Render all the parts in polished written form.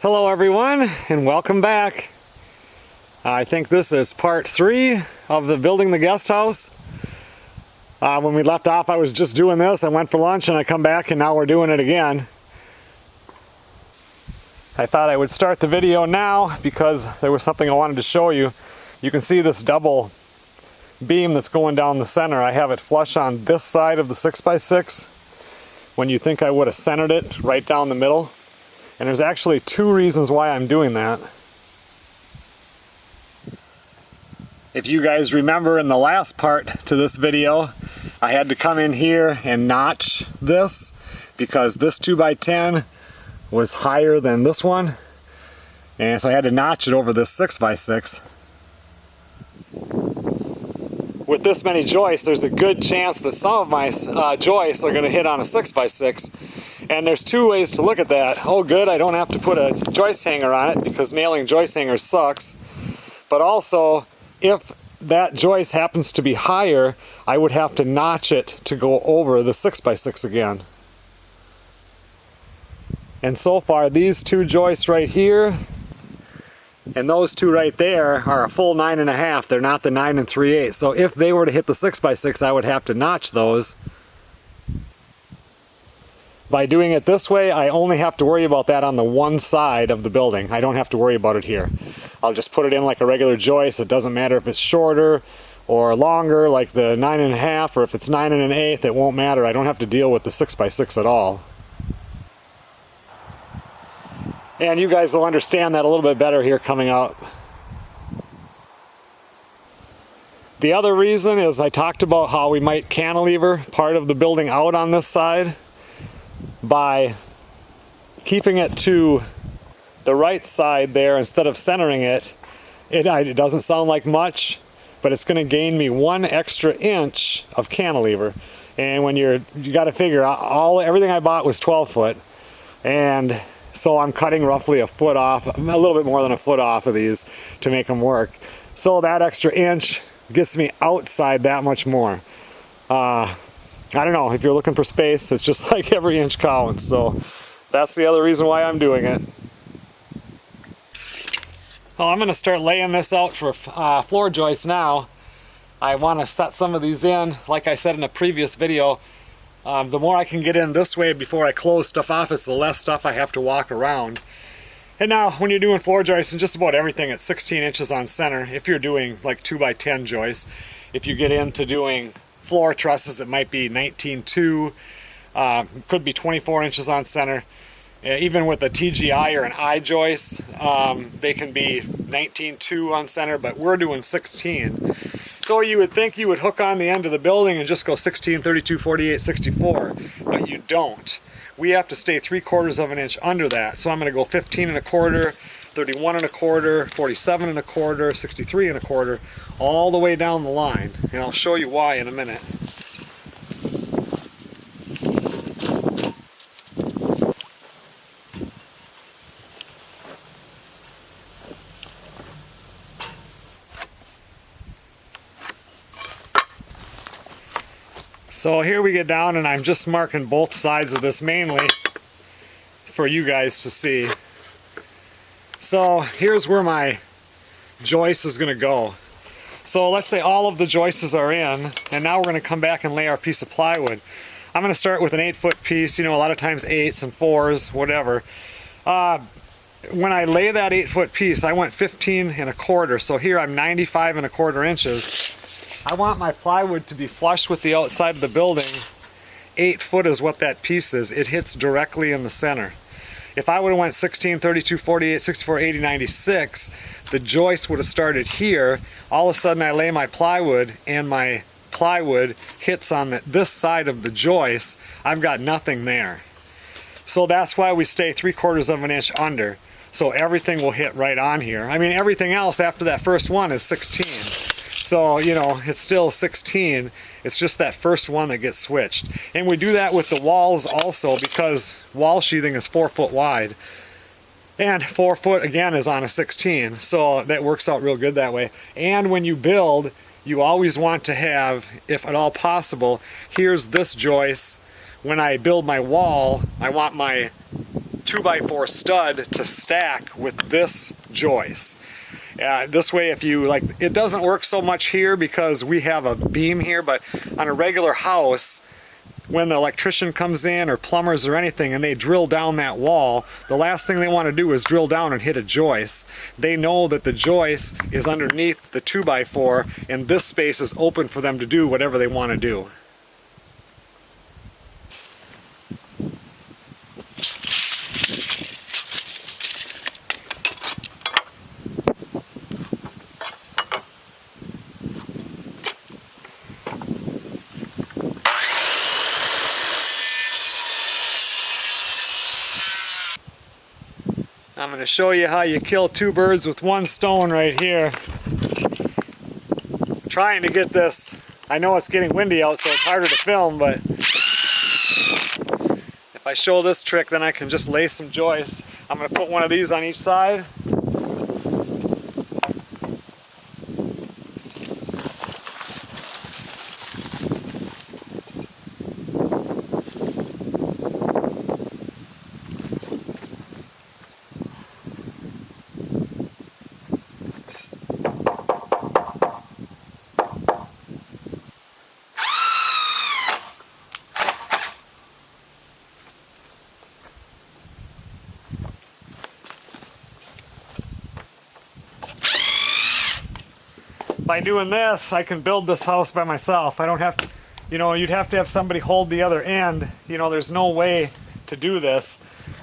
Hello everyone, and welcome back. I think this is part 3 of the building the guest house. When we left off, I was just doing this. I went for lunch and I come back and now we're doing it again. I thought I would start the video now because there was something I wanted to show you. You can see this double beam that's going down the center. I have it flush on this side of the 6x6 when you think I would have centered it right down the middle. And there's actually 2 reasons why I'm doing that. If you guys remember in the last part to this video, I had to come in here and notch this because this 2x10 was higher than this one. And so I had to notch it over this 6x6. With this many joists, there's a good chance that some of my joists are going to hit on a 6x6. And there's 2 ways to look at that. Oh good, I don't have to put a joist hanger on it because nailing joist hangers sucks. But also, if that joist happens to be higher, I would have to notch it to go over the 6x6 again. And so far, these 2 joists right here and those 2 right there are a full 9.5. They're not the 9 3/8. So if they were to hit the 6x6, I would have to notch those. By doing it this way, I only have to worry about that on the one side of the building. I don't have to worry about it here. I'll just put it in like a regular joist. It doesn't matter if it's shorter or longer, like the 9.5, or if it's 9 1/8, it won't matter. I don't have to deal with the 6x6 at all. And you guys will understand that a little bit better here coming out. The other reason is I talked about how we might cantilever part of the building out on this side. By keeping it to the right side there instead of centering it, it doesn't sound like much, but it's going to gain me 1 extra inch of cantilever. And when you got to figure everything I bought was 12 foot, and so I'm cutting roughly a foot off, a little bit more than a foot off of these to make them work. So that extra inch gets me outside that much more. I don't know, if you're looking for space, it's just like every inch counts. So that's the other reason why I'm doing it. Well, I'm going to start laying this out for floor joists now. I want to set some of these in. Like I said in a previous video, the more I can get in this way before I close stuff off, it's the less stuff I have to walk around. And now when you're doing floor joists and just about everything, it's 16 inches on center. If you're doing like 2x10 joists, if you get into doing floor trusses, it might be 19.2, could be 24 inches on center. Even with a TGI or an I joist, they can be 19.2 on center, but we're doing 16. So you would think you would hook on the end of the building and just go 16, 32, 48, 64, but you don't. We have to stay 3/4 of an inch under that. So I'm going to go 15 1/4, 31 1/4, 47 1/4, 63 1/4, all the way down the line. And I'll show you why in a minute. So here we get down, and I'm just marking both sides of this mainly for you guys to see. So here's where my joist is going to go. So let's say all of the joists are in, and now we're going to come back and lay our piece of plywood. I'm going to start with an 8-foot piece, you know, a lot of times 8s and 4s, whatever. When I lay that 8-foot piece, I went 15 1/4, so here I'm 95 1/4 inches. I want my plywood to be flush with the outside of the building. 8 foot is what that piece is. It hits directly in the center. If I would have went 16, 32, 48, 64, 80, 96, the joist would have started here. All of a sudden I lay my plywood and my plywood hits on this side of the joist. I've got nothing there. So that's why we stay 3/4 of an inch under. So everything will hit right on here. I mean, everything else after that first one is 16. So, you know, it's still 16. It's just that first one that gets switched. And we do that with the walls also because wall sheathing is 4 foot wide. And 4 foot, again, is on a 16. So that works out real good that way. And when you build, you always want to have, if at all possible, here's this joist. When I build my wall, I want my 2x4 stud to stack with this joist. This way, if you like, it doesn't work so much here because we have a beam here, but on a regular house, when the electrician comes in or plumbers or anything and they drill down that wall, the last thing they want to do is drill down and hit a joist. They know that the joist is underneath the 2x4 and this space is open for them to do whatever they want to do. I'm going to show you how you kill two birds with one stone right here. I'm trying to get this, I know it's getting windy out so it's harder to film, but if I show this trick then I can just lay some joists. I'm going to put one of these on each side. By doing this, I can build this house by myself. I don't have to, you'd have to have somebody hold the other end. There's no way to do this.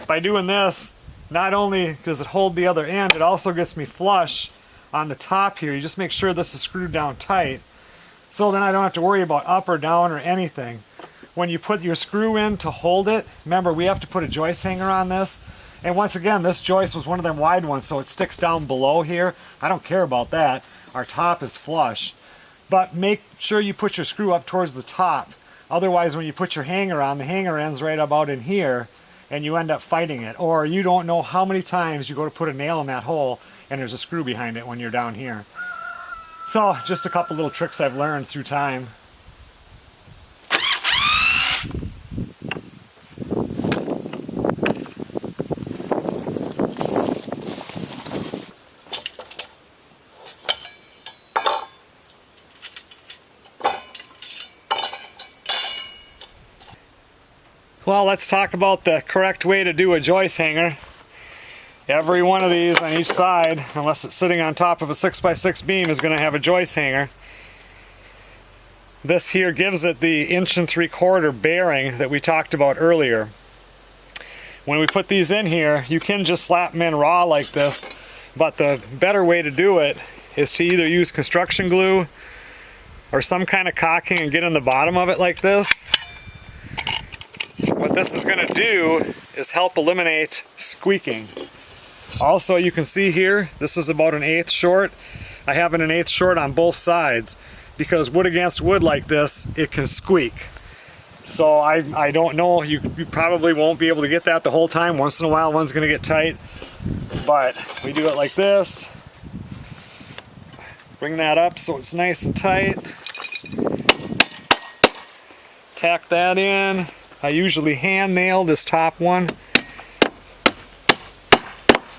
By doing this, not only does it hold the other end, it also gets me flush on the top here. You just make sure this is screwed down tight. So then I don't have to worry about up or down or anything. When you put your screw in to hold it, remember we have to put a joist hanger on this. And once again, this joist was one of them wide ones, so it sticks down below here. I don't care about that. Our top is flush. But make sure you put your screw up towards the top. Otherwise, when you put your hanger on, the hanger ends right about in here, and you end up fighting it. Or you don't know how many times you go to put a nail in that hole, and there's a screw behind it when you're down here. So, just a couple little tricks I've learned through time. Well, let's talk about the correct way to do a joist hanger. Every one of these on each side, unless it's sitting on top of a 6x6 beam, is going to have a joist hanger. This here gives it the 1 3/4 bearing that we talked about earlier. When we put these in here, you can just slap them in raw like this, but the better way to do it is to either use construction glue or some kind of caulking and get in the bottom of it like this. What this is going to do is help eliminate squeaking. Also, you can see here, this is about 1/8 short. I have it 1/8 short on both sides because wood against wood like this, it can squeak. So I don't know, you probably won't be able to get that the whole time. Once in a while, one's going to get tight. But we do it like this. Bring that up so it's nice and tight. Tack that in. I usually hand nail this top one.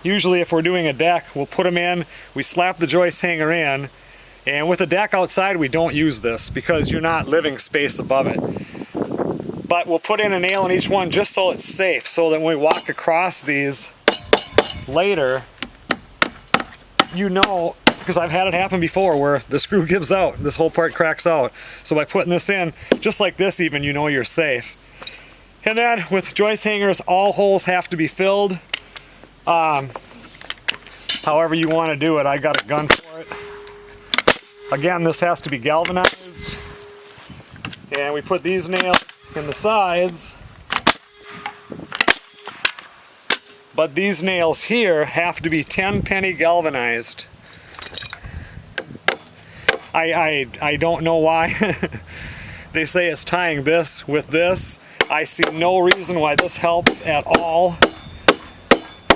Usually if we're doing a deck, we'll put them in, we slap the joist hanger in, and with a deck outside we don't use this because you're not living space above it. But we'll put in a nail in each one just so it's safe, so that when we walk across these later, because I've had it happen before where the screw gives out, this whole part cracks out. So by putting this in, just like this even, you're safe. And then with joist hangers, all holes have to be filled. However you want to do it, I got a gun for it. Again, this has to be galvanized. And we put these nails in the sides. But these nails here have to be 10-penny galvanized. I don't know why. They say it's tying this with this. I see no reason why this helps at all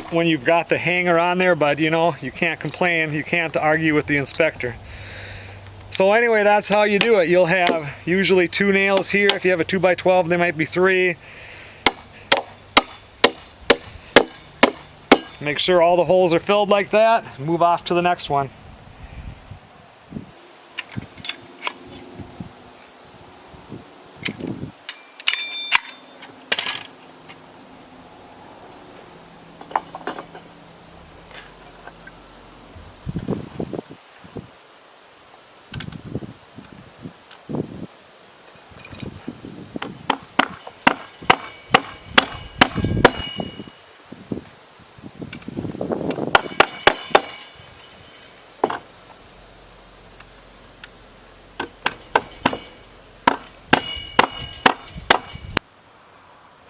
when you've got the hanger on there, but you can't complain, you can't argue with the inspector. So anyway, that's how you do it. You'll have usually 2 nails here. If you have a 2x12, there might be 3. Make sure all the holes are filled like that. Move off to the next one.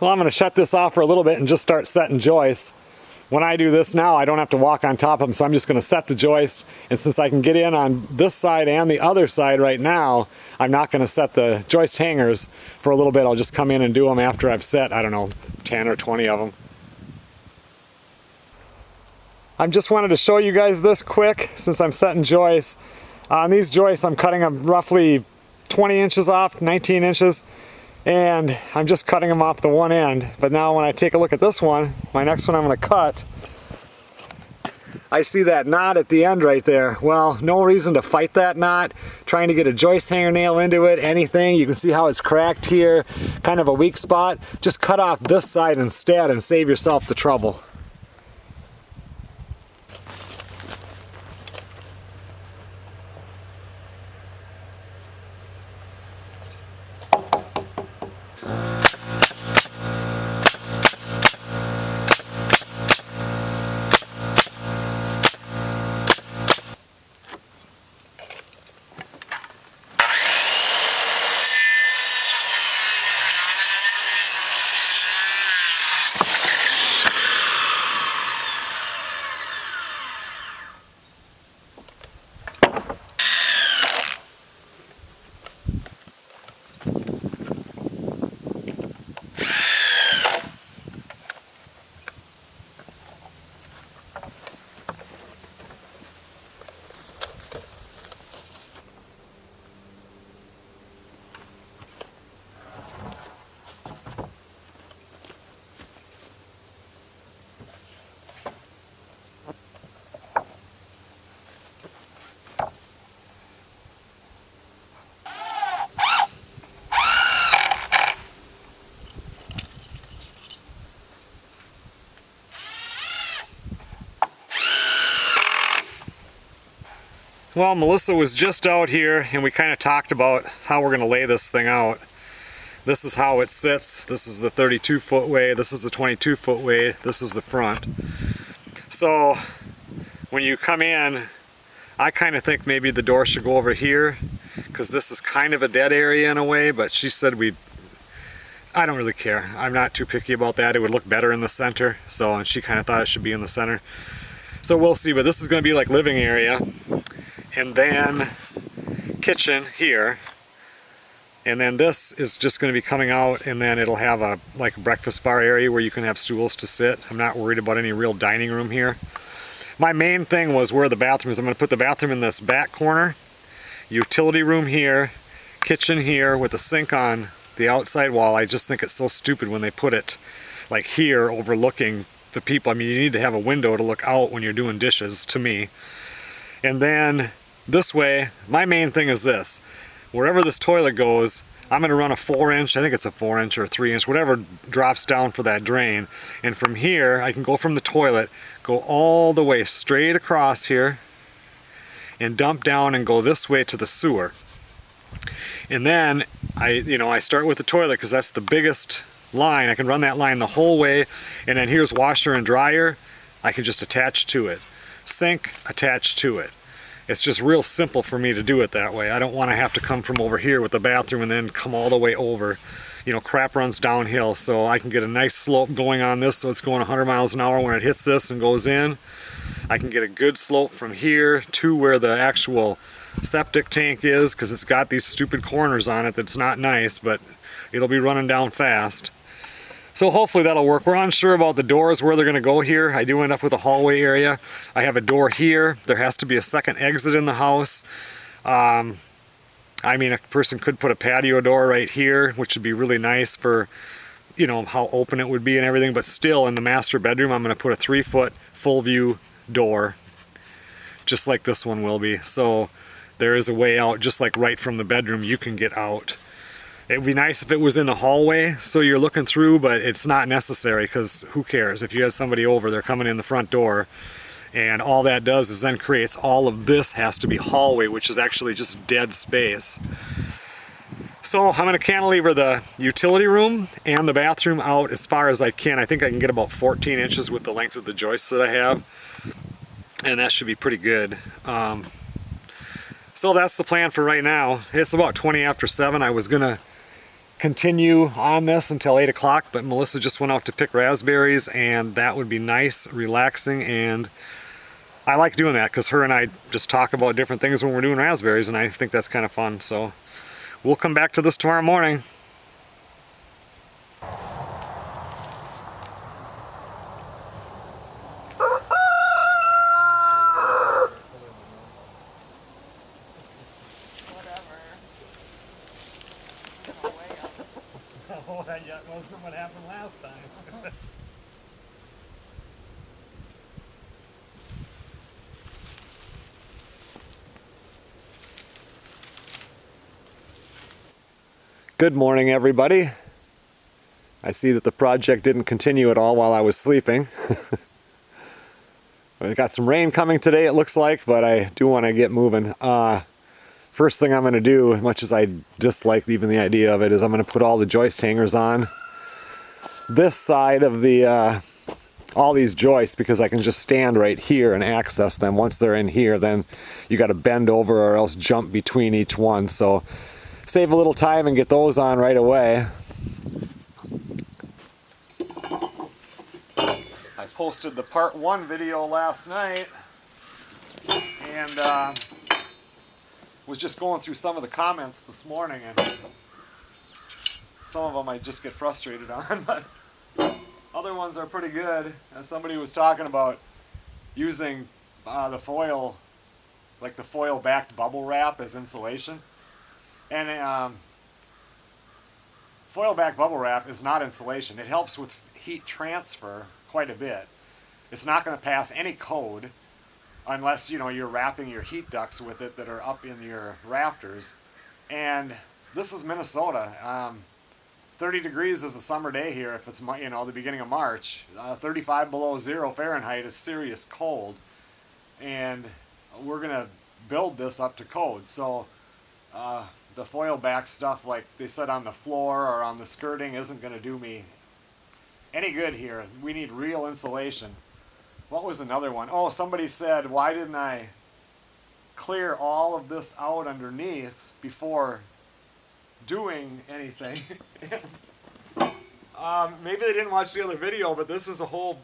Well, I'm going to shut this off for a little bit and just start setting joists. When I do this now, I don't have to walk on top of them, so I'm just going to set the joist. And since I can get in on this side and the other side right now, I'm not going to set the joist hangers for a little bit. I'll just come in and do them after I've set, I don't know, 10 or 20 of them. I just wanted to show you guys this quick since I'm setting joists. On these joists, I'm cutting them roughly 20 inches off, 19 inches. And I'm just cutting them off the one end. But now when I take a look at this one, my next one I'm going to cut, I see that knot at the end right there. Well, no reason to fight that knot. Trying to get a joist hanger nail into it, anything. You can see how it's cracked here, kind of a weak spot. Just cut off this side instead and save yourself the trouble. Well, Melissa was just out here and we kind of talked about how we're going to lay this thing out. This is how it sits. This is the 32-foot way. This is the 22-foot way. This is the front. So when you come in, I kind of think maybe the door should go over here because this is kind of a dead area in a way, but she said I don't really care. I'm not too picky about that. It would look better in the center. So, and she kind of thought it should be in the center. So we'll see, but this is going to be like living area. And then kitchen here, and then this is just going to be coming out, and then it'll have a like breakfast bar area where you can have stools to sit. I'm not worried about any real dining room here. My main thing was where the bathroom is. I'm going to put the bathroom in this back corner, utility room here, kitchen here with a sink on the outside wall. I just think it's so stupid when they put it like here overlooking the people. I mean, you need to have a window to look out when you're doing dishes, to me. And then this way, my main thing is this. Wherever this toilet goes, I'm going to run a 4-inch, I think it's a 4-inch or a 3-inch, whatever drops down for that drain. And from here, I can go from the toilet, go all the way straight across here, and dump down and go this way to the sewer. And then, I start with the toilet because that's the biggest line. I can run that line the whole way, and then here's washer and dryer. I can just attach to it. Sink, attach to it. It's just real simple for me to do it that way. I don't want to have to come from over here with the bathroom and then come all the way over. Crap runs downhill, so I can get a nice slope going on this so it's going 100 miles an hour when it hits this and goes in. I can get a good slope from here to where the actual septic tank is, because it's got these stupid corners on it that's not nice, but it'll be running down fast. So hopefully that'll work. We're unsure about the doors, where they're going to go here. I do end up with a hallway area. I have a door here. There has to be a second exit in the house. I mean, a person could put a patio door right here, which would be really nice for, how open it would be and everything. But still, in the master bedroom, I'm going to put a 3-foot full view door, just like this one will be. So there is a way out, just like right from the bedroom you can get out. It would be nice if it was in the hallway so you're looking through, but it's not necessary because who cares? If you had somebody over, they're coming in the front door, and all that does is then creates all of this has to be hallway, which is actually just dead space. So I'm going to cantilever the utility room and the bathroom out as far as I can. I think I can get about 14 inches with the length of the joists that I have, and that should be pretty good. So that's the plan for right now. It's about 20 after 7. I was going to continue on this until 8 o'clock, but Melissa just went out to pick raspberries, and that would be nice, relaxing, and I like doing that because her and I just talk about different things when we're doing raspberries, and I think that's kind of fun. So we'll come back to this tomorrow morning. Oh, that wasn't what happened last time. Good morning, everybody. I see that the project didn't continue at all while I was sleeping. We've got some rain coming today, it looks like, but I do want to get moving. First thing I'm going to do, as much as I dislike even the idea of it, is I'm going to put all the joist hangers on this side of the all these joists, because I can just stand right here and access them. Once they're in here, then you got to bend over or else jump between each one. So save a little time and get those on right away. I posted the part 1 video last night, and was just going through some of the comments this morning, and some of them I just get frustrated on, but other ones are pretty good. And somebody was talking about using the foil, like the foil backed bubble wrap, as insulation. And foil backed bubble wrap is not insulation. It helps with heat transfer quite a bit. It's not going to pass any code unless, you know, you're wrapping your heat ducts with it that are up in your rafters. And this is Minnesota. 30 degrees is a summer day here if it's, you know, the beginning of March. 35 below 0 Fahrenheit is serious cold. And we're going to build this up to code. So the foil back stuff, like they said, on the floor or on the skirting isn't going to do me any good here. We need real insulation. What was another one? Oh, somebody said, why didn't I clear all of this out underneath before doing anything? Maybe they didn't watch the other video, but this is a whole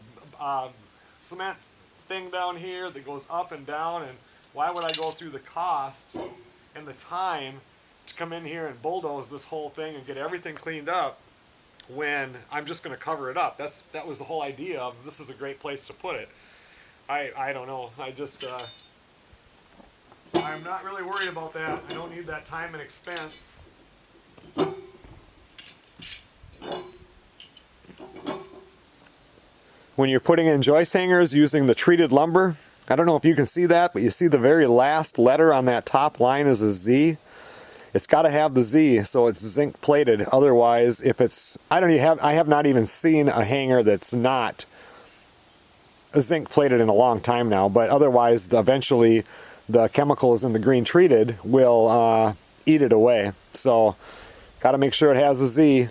cement thing down here that goes up and down, and why would I go through the cost and the time to come in here and bulldoze this whole thing and get everything cleaned up when I'm just going to cover it up? That was the whole idea of this is a great place to put it. I don't know. I'm not really worried about that. I don't need that time and expense. When you're putting in joist hangers using the treated lumber, I don't know if you can see that, but you see the very last letter on that top line is a Z. It's got to have the Z, so it's zinc plated. Otherwise, if it's, I have not even seen a hanger that's not zinc plated in a long time now, but otherwise eventually the chemicals in the green treated will eat it away. So got to make sure it has a Z.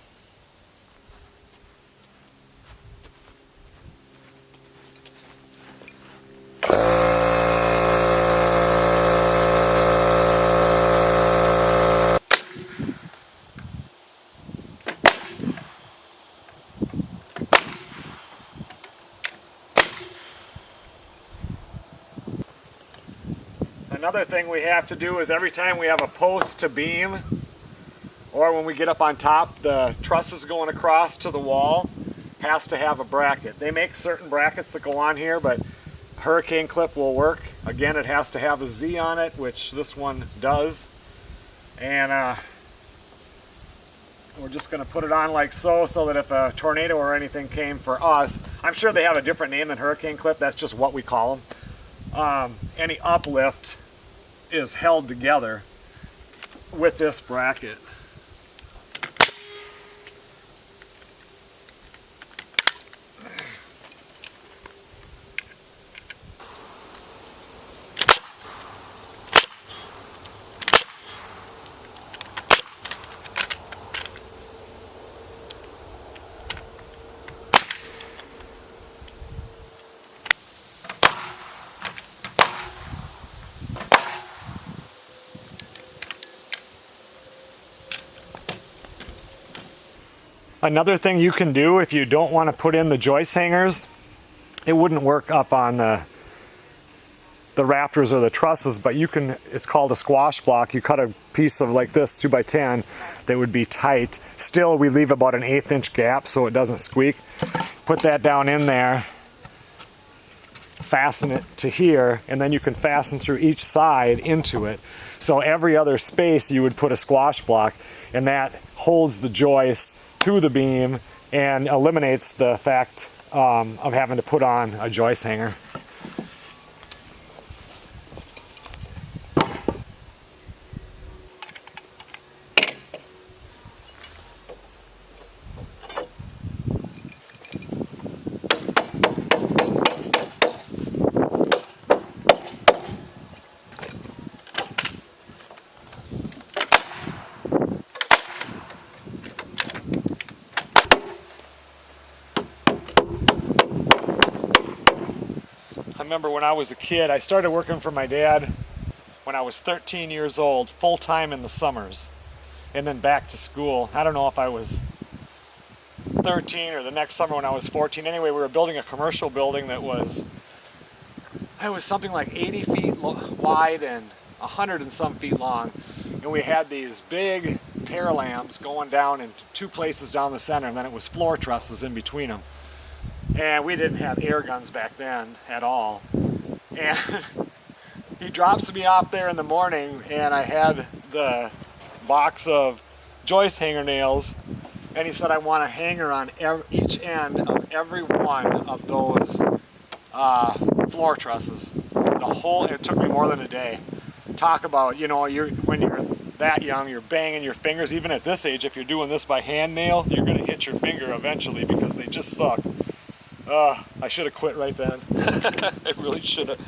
Another thing we have to do is every time we have a post to beam, or when we get up on top, the trusses going across to the wall has to have a bracket. They make certain brackets that go on here, but hurricane clip will work. Again, it has to have a Z on it, which this one does. And We're just going to put it on like so that if a tornado or anything came for us, I'm sure they have a different name than hurricane clip, that's just what we call them. Any uplift is held together with this bracket. Another thing you can do if you don't want to put in the joist hangers, it wouldn't work up on the rafters or the trusses, but you can, it's called a squash block. You cut a piece of like this 2x10 that would be tight. Still, we leave about an 1/8 inch gap so it doesn't squeak. Put that down in there, fasten it to here, and then you can fasten through each side into it. So every other space you would put a squash block, and that holds the joist to the beam and eliminates the fact of having to put on a joist hanger. I remember when I was a kid, I started working for my dad when I was 13 years old, full-time in the summers, and then back to school. I don't know if I was 13 or the next summer when I was 14. Anyway, we were building a commercial building that was, it was something like 80 feet wide and 100 and some feet long. And we had these big paralams going down in two places down the center, and then it was floor trusses in between them. And we didn't have air guns back then at all. And he drops me off there in the morning, and I had the box of joist hanger nails, and he said I want a hanger on each end of every one of those floor trusses. It took me more than a day. Talk about, you know, when you're that young, you're banging your fingers. Even at this age, if you're doing this by hand nail, you're going to hit your finger eventually because they just suck. I should have quit right then. I really should have.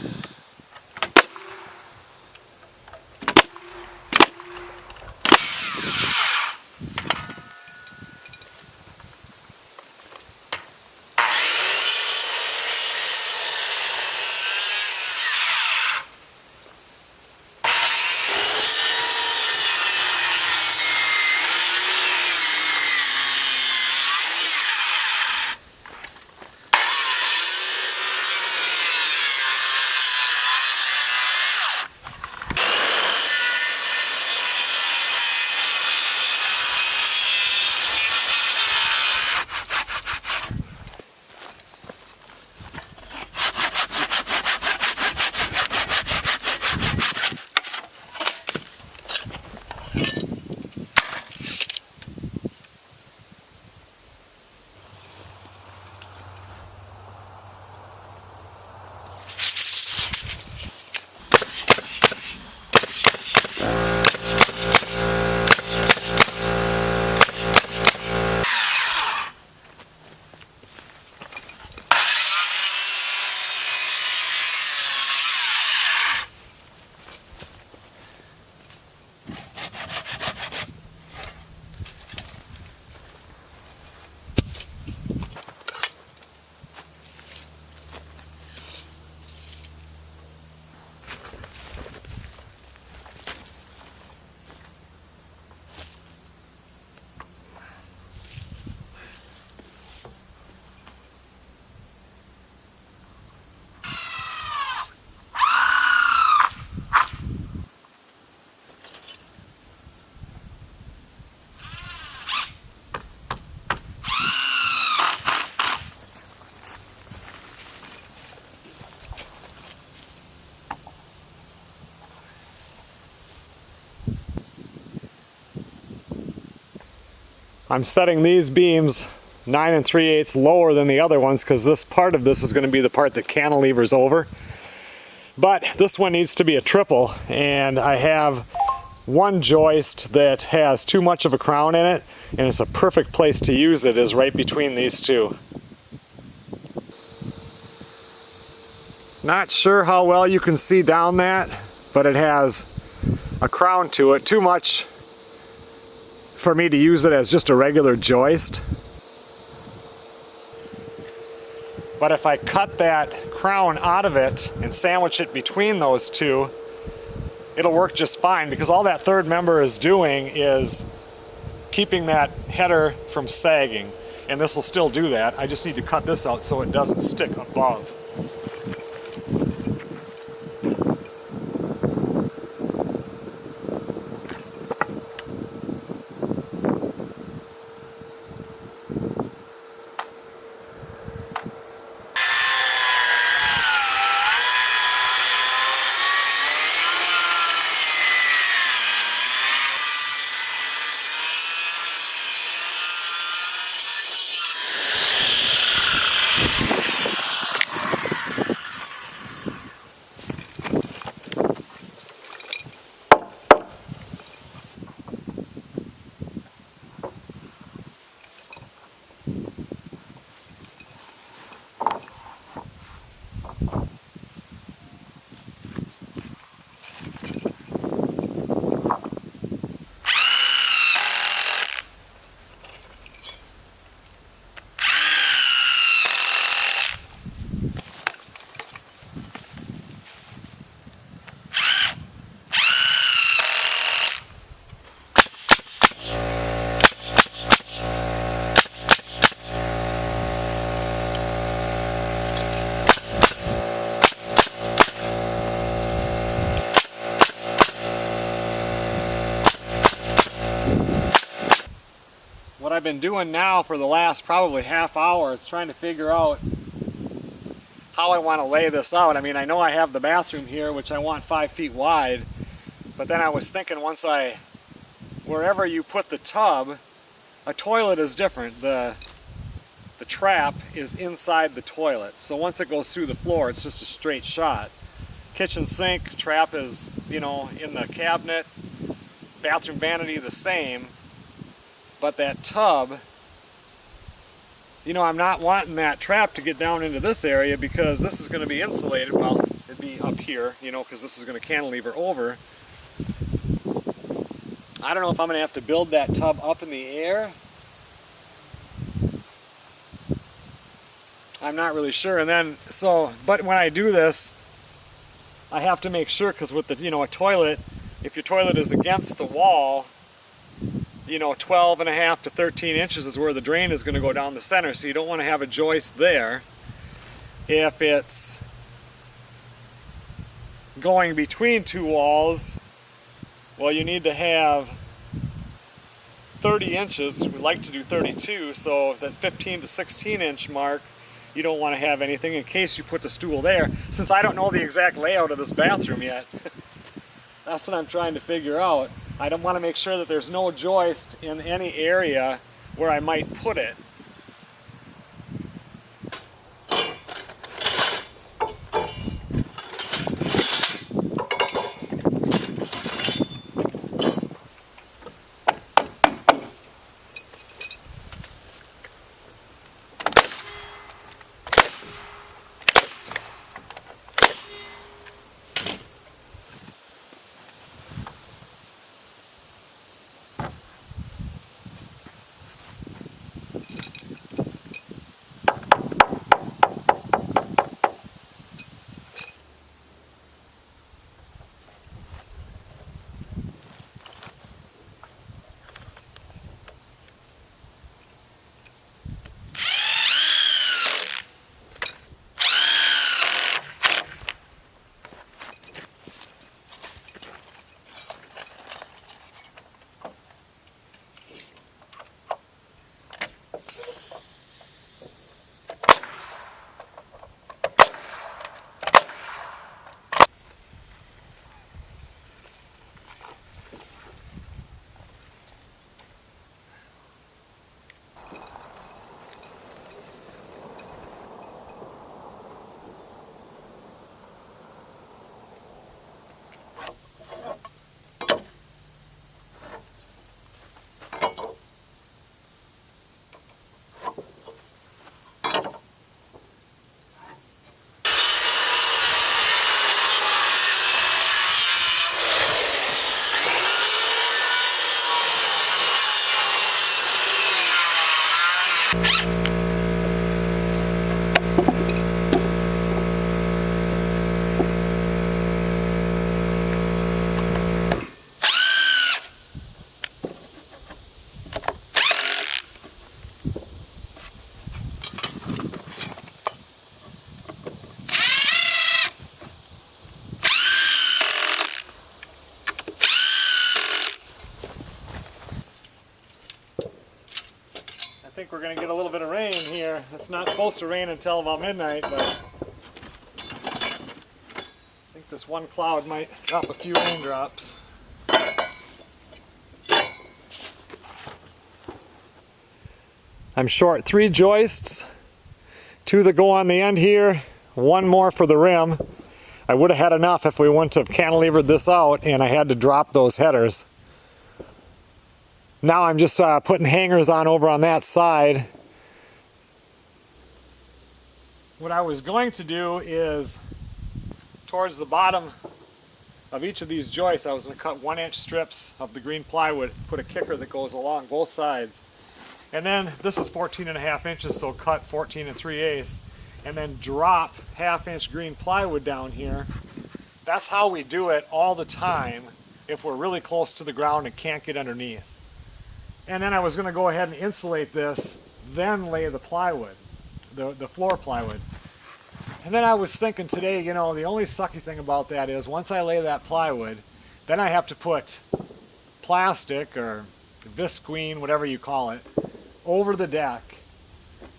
I'm setting these beams 9 3/8 lower than the other ones because this part of this is going to be the part that cantilevers over. But this one needs to be a triple, and I have one joist that has too much of a crown in it, and it's a perfect place to use it is right between these two. Not sure how well you can see down that, but it has a crown to it, too much for me to use it as just a regular joist. But if I cut that crown out of it and sandwich it between those two, it'll work just fine, because all that third member is doing is keeping that header from sagging, and this will still do that. I just need to cut this out so it doesn't stick above. What I've been doing now for the last probably half hour is trying to figure out how I want to lay this out. I mean, I know I have the bathroom here, which I want 5 feet wide, but then I was thinking wherever you put the tub, a toilet is different. The trap is inside the toilet, so once it goes through the floor, it's just a straight shot. Kitchen sink trap is, you know, in the cabinet. Bathroom vanity the same. But that tub, you know, I'm not wanting that trap to get down into this area because this is going to be insulated. Well, it'd be up here, you know, because this is going to cantilever over. I don't know if I'm going to have to build that tub up in the air. I'm not really sure. And then, but when I do this, I have to make sure, because with the, you know, a toilet, if your toilet is against the wall, you know, 12.5 to 13 inches is where the drain is going to go down the center, so you don't want to have a joist there. If it's going between two walls, well, you need to have 30 inches. We like to do 32, so that 15 to 16 inch mark, you don't want to have anything in case you put the stool there. Since I don't know the exact layout of this bathroom yet, that's what I'm trying to figure out. I don't want to make sure that there's no joist in any area where I might put it. we're going to get a little bit of rain here. It's not supposed to rain until about midnight, but I think this one cloud might drop a few raindrops. I'm short 3 joists, 2 that go on the end here, 1 more for the rim. I would have had enough if we wouldn't have cantilevered this out and I had to drop those headers. Now I'm just putting hangers on over on that side. What I was going to do is, towards the bottom of each of these joists, I was going to cut 1-inch strips of the green plywood, put a kicker that goes along both sides. And then this is 14.5 inches, so cut 14 3/8, and then drop 1/2-inch green plywood down here. That's how we do it all the time if we're really close to the ground and can't get underneath. And then I was going to go ahead and insulate this, then lay the plywood, the floor plywood. And then I was thinking today, you know, the only sucky thing about that is once I lay that plywood, then I have to put plastic or visqueen, whatever you call it, over the deck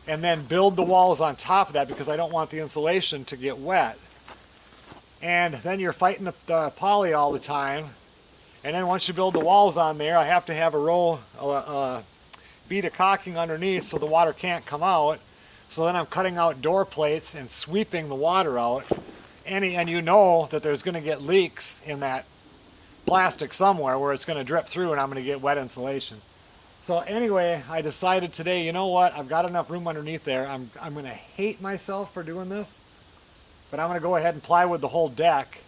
and then build the walls on top of that because I don't want the insulation to get wet. And then you're fighting the poly all the time. And then once you build the walls on there, I have to have a row, bead of caulking underneath so the water can't come out. So then I'm cutting out door plates and sweeping the water out. And you know that there's going to get leaks in that plastic somewhere where it's going to drip through and I'm going to get wet insulation. So anyway, I decided today, you know what, I've got enough room underneath there. I'm going to hate myself for doing this, but I'm going to go ahead and plywood the whole deck.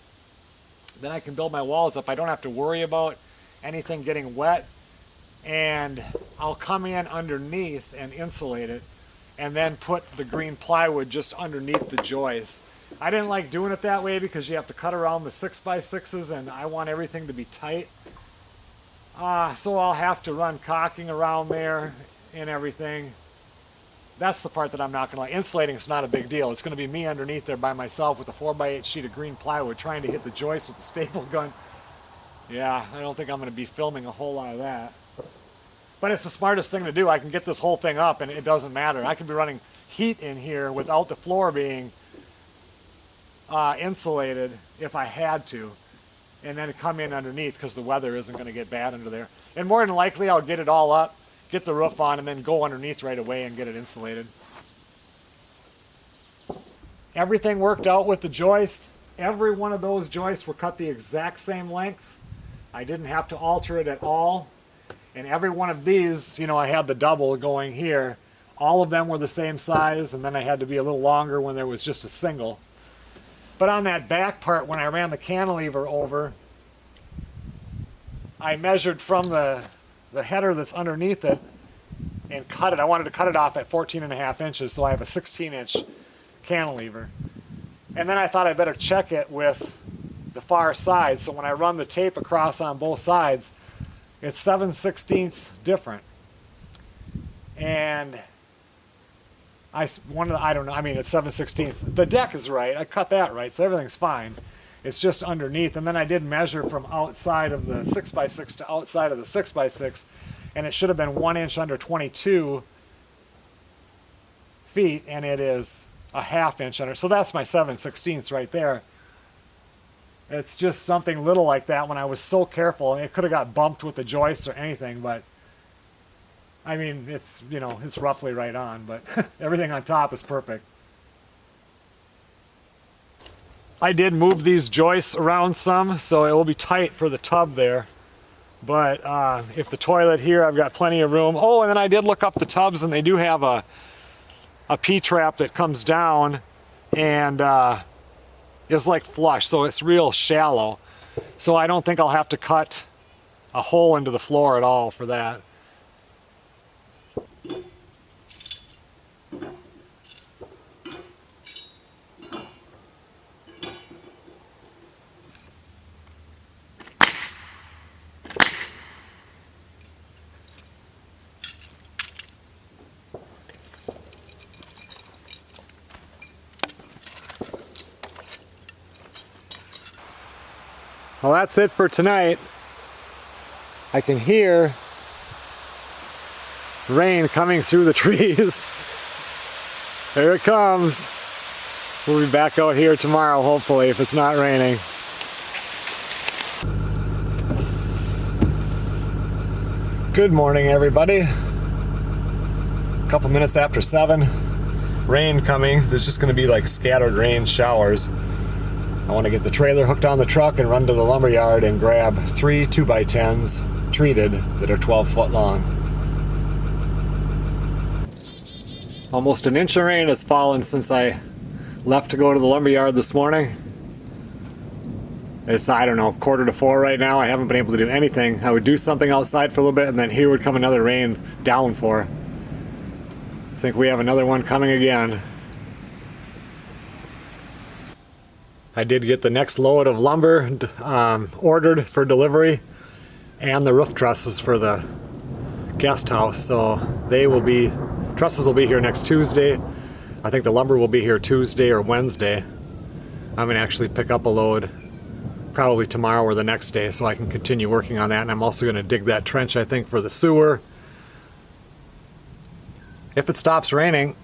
Then I can build my walls up. I don't have to worry about anything getting wet, and I'll come in underneath and insulate it and then put the green plywood just underneath the joist. I didn't like doing it that way because you have to cut around the 6x6s and I want everything to be tight. So I'll have to run caulking around there and everything. That's the part that I'm not going to like. Insulating is not a big deal. It's going to be me underneath there by myself with a 4x8 sheet of green plywood trying to hit the joist with the staple gun. Yeah, I don't think I'm going to be filming a whole lot of that. But it's the smartest thing to do. I can get this whole thing up and it doesn't matter. I can be running heat in here without the floor being insulated if I had to. And then come in underneath because the weather isn't going to get bad under there. And more than likely I'll get it all up, get the roof on, and then go underneath right away and get it insulated. Everything worked out with the joist. Every one of those joists were cut the exact same length. I didn't have to alter it at all. And every one of these, you know, I had the double going here. All of them were the same size, and then I had to be a little longer when there was just a single. But on that back part, when I ran the cantilever over, I measured from the header that's underneath it and cut it. I wanted to cut it off at 14.5 inches, so I have a 16-inch cantilever. And then I thought I better check it with the far side, so when I run the tape across on both sides, it's 7/16 different. And I don't know, I mean it's 7/16. The deck is right, I cut that right, so everything's fine. It's just underneath, and then I did measure from outside of the 6x6 to outside of the 6x6, and it should have been 1 inch under 22 feet, and it is a 1/2 inch under, so that's my 7/16 right there. It's just something little like that when I was so careful, and it could have got bumped with the joists or anything, but I mean, it's, you know, it's roughly right on, but everything on top is perfect. I did move these joists around some, so it will be tight for the tub there. But if the toilet here, I've got plenty of room. Oh, and then I did look up the tubs, and they do have a P-trap that comes down and is like flush, so it's real shallow. So I don't think I'll have to cut a hole into the floor at all for that. Well, that's it for tonight. I can hear rain coming through the trees. There it comes. We'll be back out here tomorrow, hopefully, if it's not raining. Good morning, everybody. A couple minutes after 7. Rain coming. There's just going to be like scattered rain showers. I want to get the trailer hooked on the truck and run to the lumber yard and grab 3 2x10s treated that are 12 foot long. Almost an inch of rain has fallen since I left to go to the lumber yard this morning. It's, I don't know, 3:45 right now. I haven't been able to do anything. I would do something outside for a little bit and then here would come another rain downpour. I think we have another one coming again. I did get the next load of lumber ordered for delivery and the roof trusses for the guest house. So trusses will be here next Tuesday. I think the lumber will be here Tuesday or Wednesday. I'm going to actually pick up a load probably tomorrow or the next day so I can continue working on that. And I'm also going to dig that trench, I think, for the sewer. If it stops raining.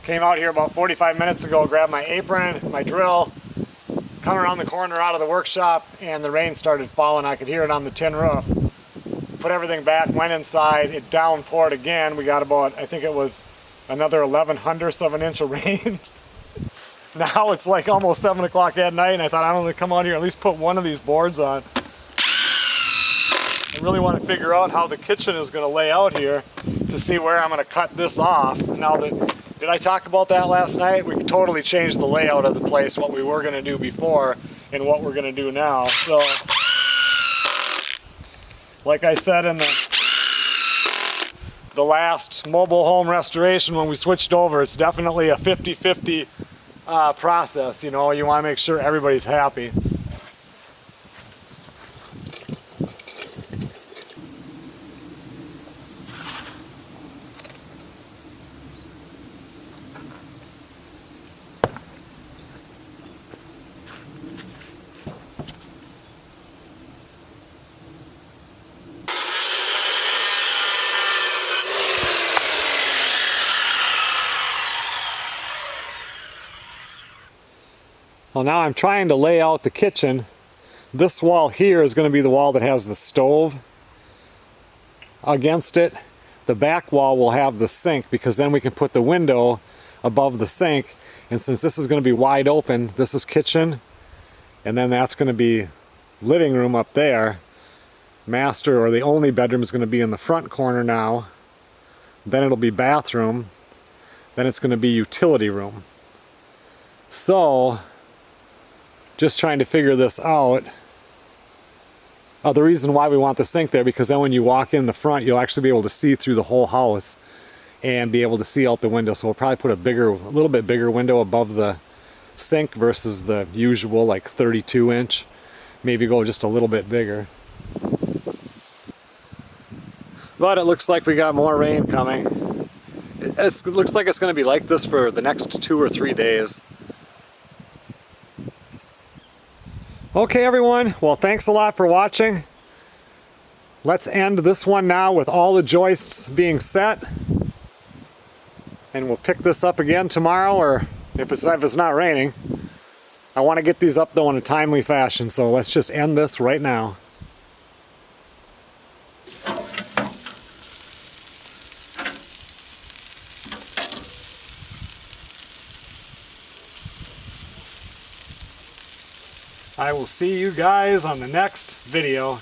Came out here about 45 minutes ago, grabbed my apron, my drill, come around the corner out of the workshop, and the rain started falling. I could hear it on the tin roof. Put everything back, went inside, it downpoured again. We got about, I think it was another 1/1100ths of an inch of rain. Now it's like almost 7 o'clock at night, and I thought I'm going to come out here and at least put one of these boards on. I really want to figure out how the kitchen is going to lay out here to see where I'm going to cut this off. Now that, did I talk about that last night? We totally changed the layout of the place, what we were going to do before and what we're going to do now. So, like I said in the last mobile home restoration when we switched over, it's definitely a 50-50 process. You know, you want to make sure everybody's happy. Well, now I'm trying to lay out the kitchen. This wall here is going to be the wall that has the stove against it. The back wall will have the sink because then we can put the window above the sink. And since this is going to be wide open, this is kitchen, and then that's going to be living room up there. Master, or the only bedroom, is going to be in the front corner now. Then it'll be bathroom. Then it's going to be utility room. So, just trying to figure this out. The reason why we want the sink there, because then when you walk in the front, you'll actually be able to see through the whole house and be able to see out the window. So we'll probably put a little bit bigger window above the sink versus the usual like 32-inch. Maybe go just a little bit bigger. But it looks like we got more rain coming. It looks like it's going to be like this for the next 2 or 3 days. Okay, everyone, well, thanks a lot for watching. Let's end this one now with all the joists being set. And we'll pick this up again tomorrow, or if it's not raining. I want to get these up though in a timely fashion, so let's just end this right now. I will see you guys on the next video.